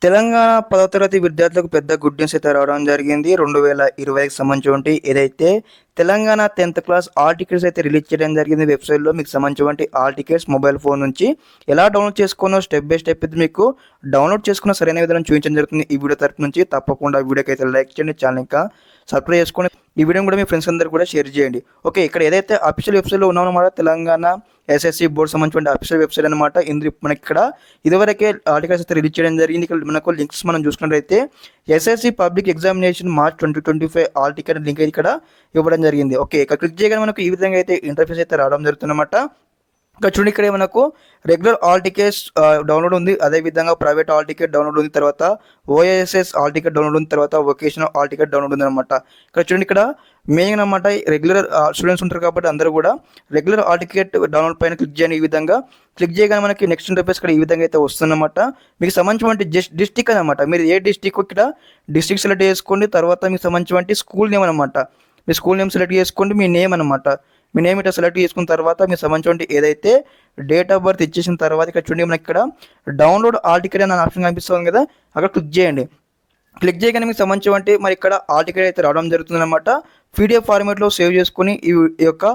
తెలంగాణ 10వ తరగతి విద్యార్థులకు పెద్ద గుడ్ న్యూస్ అయితే రావడం జరిగింది. 2020కి సంబంధించినటువంటి ఏదైతే Telangana 10th class hall tickets అయితే రిలీజ్ చేయడం జరిగింది వెబ్‌సైట్‌లో. మీకు సంబంధించినటువంటి హాల్ టికెట్స్ మొబైల్ ఫోన్ నుంచి ఎలా డౌన్‌లోడ్ చేసుకోవాలో స్టెప్ బై స్టెప్ అయితే మీకు డౌన్‌లోడ్ చేసుకున్న సరైన విధానం చూపించడం జరుగుతుంది ఈ వీడియో తరపు నుంచి. తప్పకుండా వీడియోకి అయితే లైక్ చేయండి, ఛానల్ ఇంకా సబ్స్క్రైబ్ చేసుకోండి. ఈ వీడియోని కూడా మీ ఫ్రెండ్స్ అందరికీ కూడా షేర్ చేయండి. ఓకే, ఇక్కడ ఏదైతే అఫీషియల్ వెబ్‌సైట్‌లో ఉన్నామన్నమాట తెలంగాణ ఎస్ఎస్సి బోర్డు సంబంధించిన అఫీషియల్ వెబ్‌సైట్ అనమాట. ఇందులో మనకి ఇక్కడ ఇదివరకే ఆర్టికల్స్ అయితే రిలీజ్ చేయడం జరిగింది. ఇక్కడ మనకు లింక్స్ మనం చూసుకున్నట్లయితే SSC public examination March 2025 hall ticket link అయితే ఇక్కడ ఇవ్వడం జరిగింది. ఓకే, ఇక్కడ క్లిక్ చేయగానే మనకు ఈ విధంగా అయితే ఇంటర్ఫేస్ అయితే రావడం జరుగుతుందన్నమాట. ఇక్కడ చూడండి, ఇక్కడ మనకు రెగ్యులర్ హాల్ టికెట్స్ డౌన్లోడ్ ఉంది, అదేవిధంగా ప్రైవేట్ హాల్ టికెట్ డౌన్లోడ్ ఉంది, తర్వాత ఓఎస్ఎస్ హాల్ టికెట్ డౌన్లోడ్ ఉంది, తర్వాత వొకేషనల్ హాల్ టికెట్ డౌన్లోడ్ ఉంది అనమాట. ఇక్కడ చూడండి, ఇక్కడ మెయిన్ అనమాట రెగ్యులర్ స్టూడెంట్స్ ఉంటారు కాబట్టి అందరూ కూడా రెగ్యులర్ హాల్ టికెట్ డౌన్లోడ్ పైన క్లిక్ చేయండి. ఈ విధంగా క్లిక్ చేయగానే మనకి నెక్స్ట్ ఇంటర్ఫేస్ ఇక్కడ ఈ విధంగా అయితే వస్తుందన్నమాట. మీకు సంబంధించినటువంటి డిస్టిక్ అనమాట, మీరు ఏ డిస్టిక్ ఇక్కడ డిస్టిక్ సెలెక్ట్ చేసుకోండి. తర్వాత మీకు సంబంధించినటువంటి స్కూల్ నేమ్ అనమాట, మీ స్కూల్ నేమ్ సెలెక్ట్ చేసుకోండి. మీ నేమ్ అనమాట, మీ నేమ్ ఇట్లా సెలెక్ట్ చేసుకున్న తర్వాత మీకు సంబంధించిన ఏదైతే డేట్ ఆఫ్ బర్త్ ఇచ్చేసిన తర్వాత ఇక్కడ చూడండి, మనకి ఇక్కడ డౌన్లోడ్ హాల్ టికెట్ అనే ఆప్షన్ కనిపిస్తుంది కదా, అక్కడ క్లిక్ చేయండి. క్లిక్ చేయగానే మీకు సంబంధించి మరి ఇక్కడ హాల్ టికెట్ అయితే రావడం జరుగుతుంది అనమాట. పీడిఎఫ్ ఫార్మేట్లో సేవ్ చేసుకుని ఈ యొక్క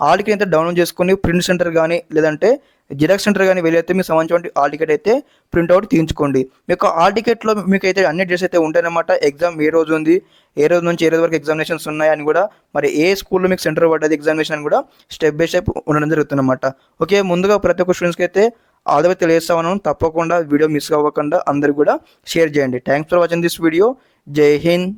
హాల్ టికెట్ అయితే డౌన్లోడ్ చేసుకుని ప్రింట్ సెంటర్ కానీ లేదంటే జిరాక్స్ సెంటర్ కానీ వెళ్ళైతే మీకు సంబంధించిన హాల్ టికెట్ అయితే ప్రింట్అవుట్ తీయించుకోండి. మీకు హాల్ టికెట్లో మీకు అయితే అన్ని డేట్స్ అయితే ఉంటాయన్నమాట. ఎగ్జామ్ ఏ రోజు ఉంది, ఏ రోజు నుంచి ఏ రోజు వరకు ఎగ్జామినేషన్స్ ఉన్నాయని కూడా, మరి ఏ స్కూల్లో మీకు సెంటర్ పడ్డది ఎగ్జామినేషన్ అని కూడా స్టెప్ బై స్టెప్ ఉండడం జరుగుతుందన్నమాట. ఓకే, ముందుగా ప్రతి ఒక్క స్టూడెంట్స్కి అయితే ఆల్ ద వే తెలియజేస్తాను. తప్పకుండా వీడియో మిస్ అవ్వకుండా అందరు కూడా షేర్ చేయండి. Thanks for watching this video. జై హింద్.